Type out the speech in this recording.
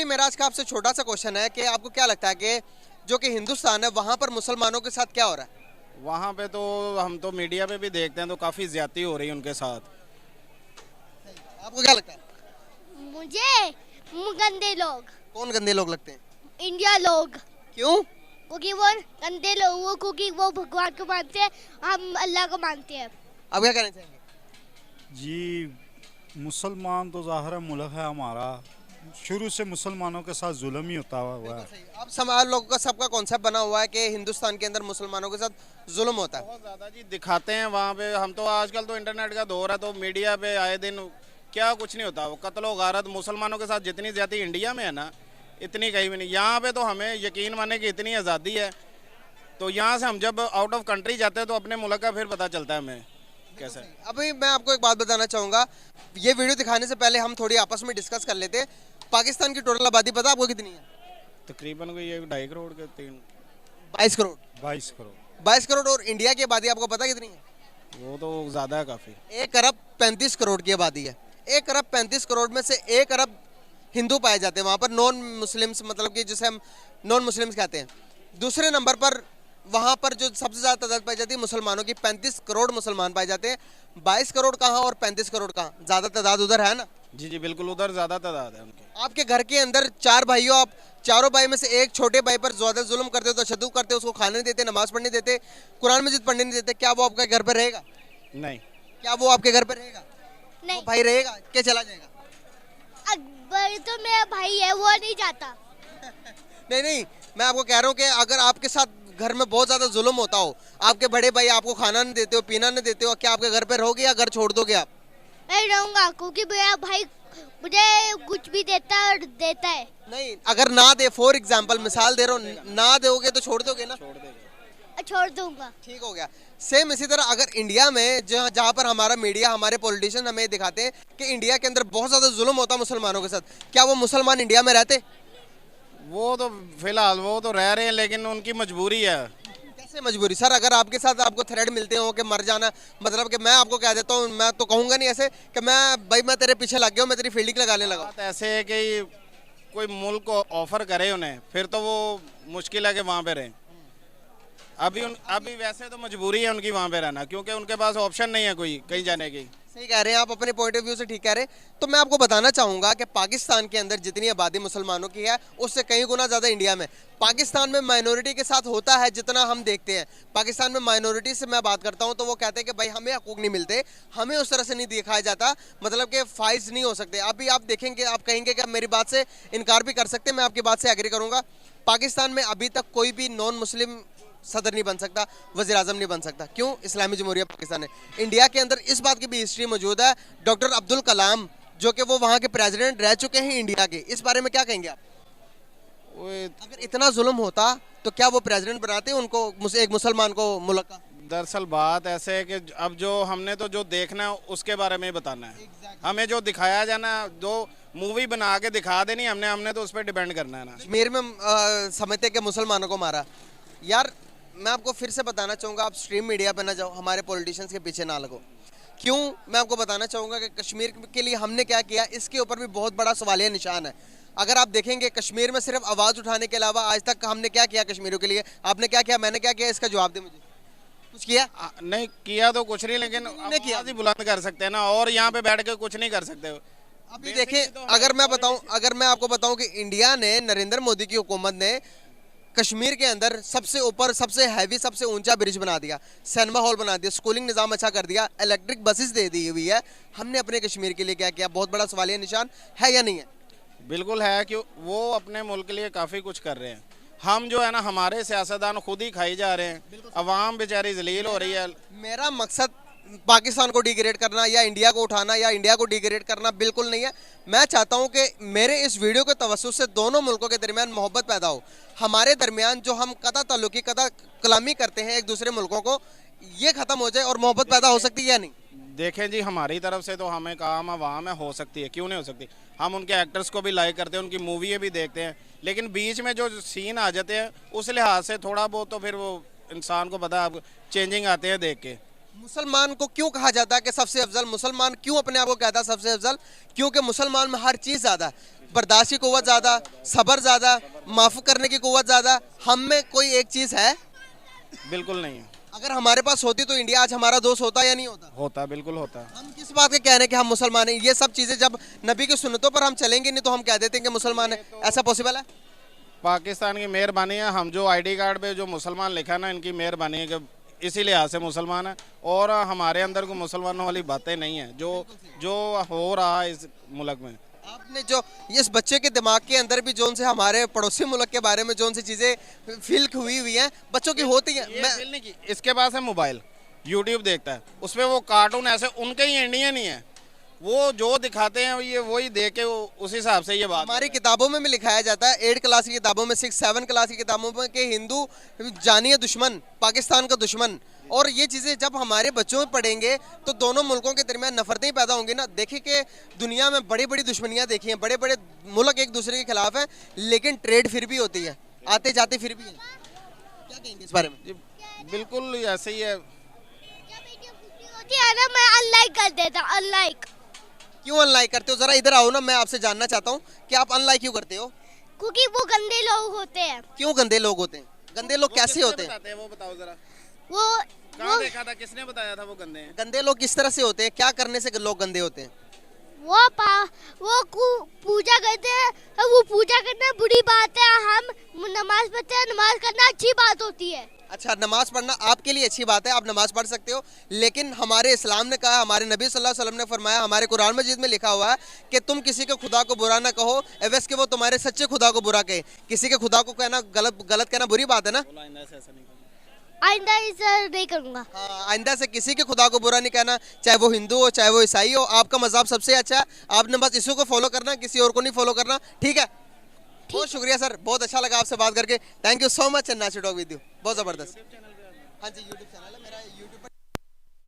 कि मेरा आज का आपसे छोटा सा क्वेश्चन है कि आपको क्या लगता है कि जो कि हिंदुस्तान है वहाँ पर मुसलमानों के साथ क्या हो रहा है? वहाँ पे तो हम तो मीडिया पे भी देखते हैं तो काफ़ी ज्यादती हो रही है उनके साथ। आपको क्या लगता है? मुझे गंदे लोग, कौन गंदे लोग लगते हैं? इंडिया लोग, क्यों? क्योंकि वो गंदे लोग, वो क्योंकि वो भगवान को मानते हैं, हम अल्लाह को मानते हैं। आप क्या कहना चाहेंगे? जी, मुसलमान तो ज़ाहिर है मुल्क है हमारा, शुरू से मुसलमानों के साथ जुल्म ही होता हुआ है। सही। अब समाज लोगों का सबका कॉन्सेप्ट बना हुआ है कि हिंदुस्तान के अंदर मुसलमानों के साथ जुल्म होता है। बहुत ज़्यादा जी दिखाते हैं वहाँ पे। हम तो आजकल तो इंटरनेट का दौर है तो मीडिया पे आए दिन क्या कुछ नहीं होता। वो कत्ल गारत मुसलमानों के साथ जितनी ज्यादा इंडिया में है ना, इतनी कहीं भी नहीं। यहाँ पे तो हमें यकीन माने कि इतनी आज़ादी है, तो यहाँ से हम जब आउट ऑफ कंट्री जाते हैं तो अपने मुल्क का फिर पता चलता है हमें कैसा है। अभी मैं आपको एक बात बताना चाहूँगा, ये वीडियो दिखाने से पहले हम थोड़ी आपस में डिस्कस कर लेते। पाकिस्तान की टोटल आबादी पता आपको कितनी है? तकरीबन कोई 2.5 करोड़ के 3 22 करोड़। 22 करोड़। 22 करोड़। और इंडिया की आबादी आपको पता कितनी है? वो तो ज़्यादा है काफ़ी। 1 अरब 35 करोड़ की आबादी है। 1 अरब 35 करोड़ में से 1 अरब हिंदू पाए जाते हैं वहाँ पर, नॉन मुस्लिम्स, मतलब कि जिसे हम नॉन मुस्लिम्स कहते हैं। दूसरे नंबर पर वहाँ पर जो सबसे ज़्यादा तादाद पाई जाती है मुसलमानों की, 35 करोड़ मुसलमान पाए जाते हैं। 22 करोड़ कहाँ और 35 करोड़ कहाँ? ज़्यादा तादाद उधर है ना? जी जी बिल्कुल, उधर ज़्यादा तादाद है उनकी। आपके घर के अंदर 4 भाइयों, आप चारों भाई में से एक छोटे भाई पर ज़्यादा जुल्म करते हो, तशद्दुद करते हो, उसको खाने नहीं देते, नमाज पढ़ने देते, कुरान मजीद पढ़ने नहीं देते, क्या वो आपके घर पर रहेगा? नहीं। क्या वो आपके घर पर रहेगा? नहीं, वो भाई रहेगा क्या चला जाएगा? अकबर तो मेरा भाई है, वो नहीं जाता। नहीं नहीं, मैं आपको कह रहा हूँ कि अगर आपके साथ घर में बहुत ज्यादा जुल्म होता हो, आपके बड़े भाई आपको खाना नहीं देते हो, पीना नहीं देते हो, क्या आपके घर पे रहोगे या घर छोड़ दोगे आप? मैं रहूंगा क्योंकि मेरा भाई मुझे कुछ भी देता है और देता है। नहीं, अगर ना दे, फॉर एग्जाम्पल मिसाल दे रहा हूँ, ना दोगे तो छोड़ दोगे ना? छोड़ देगा। छोड़ दूंगा। ठीक हो गया। सेम इसी तरह अगर इंडिया में जहाँ पर हमारा मीडिया, हमारे पॉलिटिशियन हमें दिखाते हैं कि इंडिया के अंदर बहुत ज्यादा जुल्म होता है मुसलमानों के साथ, क्या वो मुसलमान इंडिया में रहते? वो तो फिलहाल वो तो रह रहे हैं, लेकिन उनकी मजबूरी है। कैसे मजबूरी सर? अगर आपके साथ आपको थ्रेड मिलते हो कि मर जाना, मतलब कि मैं आपको कह देता हूँ, मैं तो कहूँगा नहीं ऐसे कि मैं तेरे पीछे लग गया हूँ, मैं तेरी फील्डिंग लगाने लगा। बात ऐसे है कि कोई मुल्क को ऑफर करे उन्हें, फिर तो वो मुश्किल है कि वहाँ पे रहें। अभी वैसे तो मजबूरी है उनकी वहाँ पे रहना, क्योंकि उनके पास ऑप्शन नहीं है कोई कहीं जाने की। सही कह रहे हैं आप, अपने पॉइंट ऑफ व्यू से ठीक कह रहे हैं। तो मैं आपको बताना चाहूँगा कि पाकिस्तान के अंदर जितनी आबादी मुसलमानों की है उससे कई गुना ज़्यादा इंडिया में। पाकिस्तान में माइनॉरिटी के साथ होता है जितना हम देखते हैं। पाकिस्तान में माइनॉरिटी से मैं बात करता हूँ तो वो कहते हैं कि भाई हमें हकूक नहीं मिलते, हमें उस तरह से नहीं दिखाया जाता, मतलब कि फाइज नहीं हो सकते। अभी आप देखेंगे, आप कहेंगे कि मेरी बात से इनकार भी कर सकते हैं, मैं आपकी बात से एग्री करूँगा। पाकिस्तान में अभी तक कोई भी नॉन मुस्लिम सदर नहीं बन सकता, वज़ीर आज़म नहीं बन सकता। क्यों? इस्लामी जमहूरिया पाकिस्तान है। इंडिया के अंदर इस बात की भी हिस्ट्री मौजूद है। डॉक्टर अब्दुल कलाम जो कि वो वहाँ के प्रेसिडेंट रह चुके हैं इंडिया के, इस बारे में क्या कहेंगे आप? अगर इतना जुल्म होता तो क्या वो प्रेसिडेंट बनाते उनको, एक मुसलमान को मुल्क का? दरअसल बात ऐसे है कि अब जो हमने तो जो देखना है उसके बारे में ही बताना है। हमें जो दिखाया जाना, जो मूवी बना के दिखा देनी हमने तो उस पर डिपेंड करना है ना। कश्मीर में समझते कि मुसलमानों को मारा। यार मैं आपको फिर से बताना चाहूँगा, आप स्ट्रीम मीडिया पे ना जाओ, हमारे पॉलिटिशियंस के पीछे ना लगो। क्यों? मैं आपको बताना चाहूँगा कि कश्मीर के लिए हमने क्या किया, इसके ऊपर भी बहुत बड़ा सवालिया निशान है। अगर आप देखेंगे कश्मीर में सिर्फ आवाज़ उठाने के अलावा आज तक हमने क्या किया कश्मीरियों के लिए? आपने क्या किया, मैंने क्या किया? इसका जवाब दे मुझे। कुछ किया? नहीं किया तो कुछ नहीं, लेकिन आवाज़ ही बुलंद कर सकते हैं ना, और यहाँ पे बैठ के कुछ नहीं कर सकते। अभी देखें, अगर मैं आपको बताऊं कि इंडिया ने, नरेंद्र मोदी की हुकूमत ने कश्मीर के अंदर सबसे ऊपर, सबसे हैवी, सबसे ऊंचा ब्रिज बना दिया, सिनेमा हॉल बना दिया, स्कूलिंग निज़ाम अच्छा कर दिया, इलेक्ट्रिक बसेस दे दी हुई है। हमने अपने कश्मीर के लिए क्या किया? बहुत बड़ा सवालिया निशान है या नहीं है? बिल्कुल है कि वो अपने मुल्क के लिए काफ़ी कुछ कर रहे हैं। हम जो है ना, हमारे सियासतदान खुद ही खाई जा रहे हैं, अवाम बेचारी जलील हो रही है। मेरा मकसद पाकिस्तान को डिग्रेड करना या इंडिया को उठाना या इंडिया को डिग्रेड करना बिल्कुल नहीं है। मैं चाहता हूं कि मेरे इस वीडियो के तवज्जुह से दोनों मुल्कों के दरमियान मोहब्बत पैदा हो। हमारे दरमियान जो हम कता ताल्लुकी, कता कलामी करते हैं एक दूसरे मुल्कों को, ये ख़त्म हो जाए और मोहब्बत पैदा हो सकती है या नहीं? देखें जी, हमारी तरफ से तो हमें काम अवाम में हो सकती है, क्यों नहीं हो सकती। हम उनके एक्टर्स को भी लाइक करते हैं, उनकी मूवी भी देखते हैं, लेकिन बीच में जो सीन आ जाते हैं उस लिहाज से थोड़ा बहुत तो फिर वो इंसान को पता है, चेंजिंग आते हैं देख के। मुसलमान को क्यों कहा जाता है कि सबसे अफजल? मुसलमान क्यों अपने आप को कहता है सबसे अफजल? क्योंकि मुसलमान में हर चीज़ ज़्यादा है। बर्दाश्त की कुव्वत ज़्यादा, सब्र ज़्यादा, माफ़ करने की कुव्वत ज़्यादा, हम में कोई एक चीज़ है? बिल्कुल नहीं है। अगर हमारे पास होती तो इंडिया आज हमारा दोस्त होता या नहीं होता? होता, बिल्कुल होता। हम किस बात के कह रहे हैं कि हम मुसलमान हैं? ये सब चीज़ें जब नबी की सुन्नतों पर हम चलेंगे नहीं तो हम कह देते हैं कि मुसलमान है। ऐसा पॉसिबल है? पाकिस्तान की मेहरबानी है, हम जो आईडी कार्ड पे जो मुसलमान लिखा ना, इनकी मेहरबानी है कि इसी लिहाज से मुसलमान है। और हमारे अंदर को मुसलमानों वाली बातें नहीं है जो जो हो रहा है इस मुल्क में। आपने जो इस बच्चे के दिमाग के अंदर भी जोन से हमारे पड़ोसी मुल्क के बारे में जोन सी चीज़ें फील हुई हैं, बच्चों की होती हैं। ये फील नहीं की। इसके पास है मोबाइल, यूट्यूब देखता है, उसमें वो कार्टून ऐसे उनके ही इंडियन ही है, वो जो दिखाते हैं ये वही देख के उस हिसाब से ये बात। हमारी किताबों में भी लिखाया जाता है, 8 क्लास की किताबों में, 6-7 क्लास की किताबों में, कि हिंदू जानिए दुश्मन, पाकिस्तान का दुश्मन। और ये चीज़ें जब हमारे बच्चों में पढ़ेंगे तो दोनों मुल्कों के दरमियान नफरतें ही पैदा होंगी ना। देखिए कि दुनिया में बड़ी बड़ी दुश्मनियाँ देखी हैं, बड़े बड़े मुल्क एक दूसरे के खिलाफ हैं, लेकिन ट्रेड फिर भी होती है, आते जाते फिर भी है। क्या कहेंगे इस बारे में? जी, बिल्कुल ऐसे ही है। होती है ना, मैं अनलाइक कर देता, अनलाइक। क्यों अनलाइक करते हो? ज़रा इधर आओ ना, मैं आपसे जानना चाहता हूँ कि आप अनलाइक क्यों करते हो? क्योंकि वो गंदे लोग होते हैं। क्यों गंदे लोग होते हैं? गंदे लोग कैसे किसने होते हैं? बताते हैं वो बताओ जरा। वो कहाँ देखा था, किसने बताया था वो गंदे हैं? गंदे लोग किस तरह से होते हैं? क्या करने से लोग गंदे होते हैं? पूजा करते हैं, वो पूजा करना बुरी बात है। हम नमाज पढ़ते हैं, नमाज करना अच्छी बात होती है। अच्छा, नमाज पढ़ना आपके लिए अच्छी बात है, आप नमाज पढ़ सकते हो, लेकिन हमारे इस्लाम ने कहा, हमारे नबी सल्लल्लाहु अलैहि वसल्लम ने फरमाया, हमारे कुरान मजीद में लिखा हुआ है कि तुम किसी के खुदा को बुरा ना कहो एवज कि वो तुम्हारे सच्चे खुदा को बुरा कहे। किसी के खुदा को कहना गलत कहना बुरी बात है ना। आइंदा इसे नहीं करूँगा। हाँ, आइंदा से किसी के खुदा को बुरा नहीं कहना, चाहे वो हिंदू हो चाहे वो ईसाई हो। आपका मज़हब सबसे अच्छा है, आपने बस इसी को फॉलो करना, किसी और को नहीं फॉलो करना, ठीक है? बहुत शुक्रिया सर, बहुत अच्छा लगा आपसे बात करके। Thank you so much and nice to talk with you. बहुत ज़बरदस्त। हाँ जी, यूट्यूब चैनल है मेरा, यूट्यूब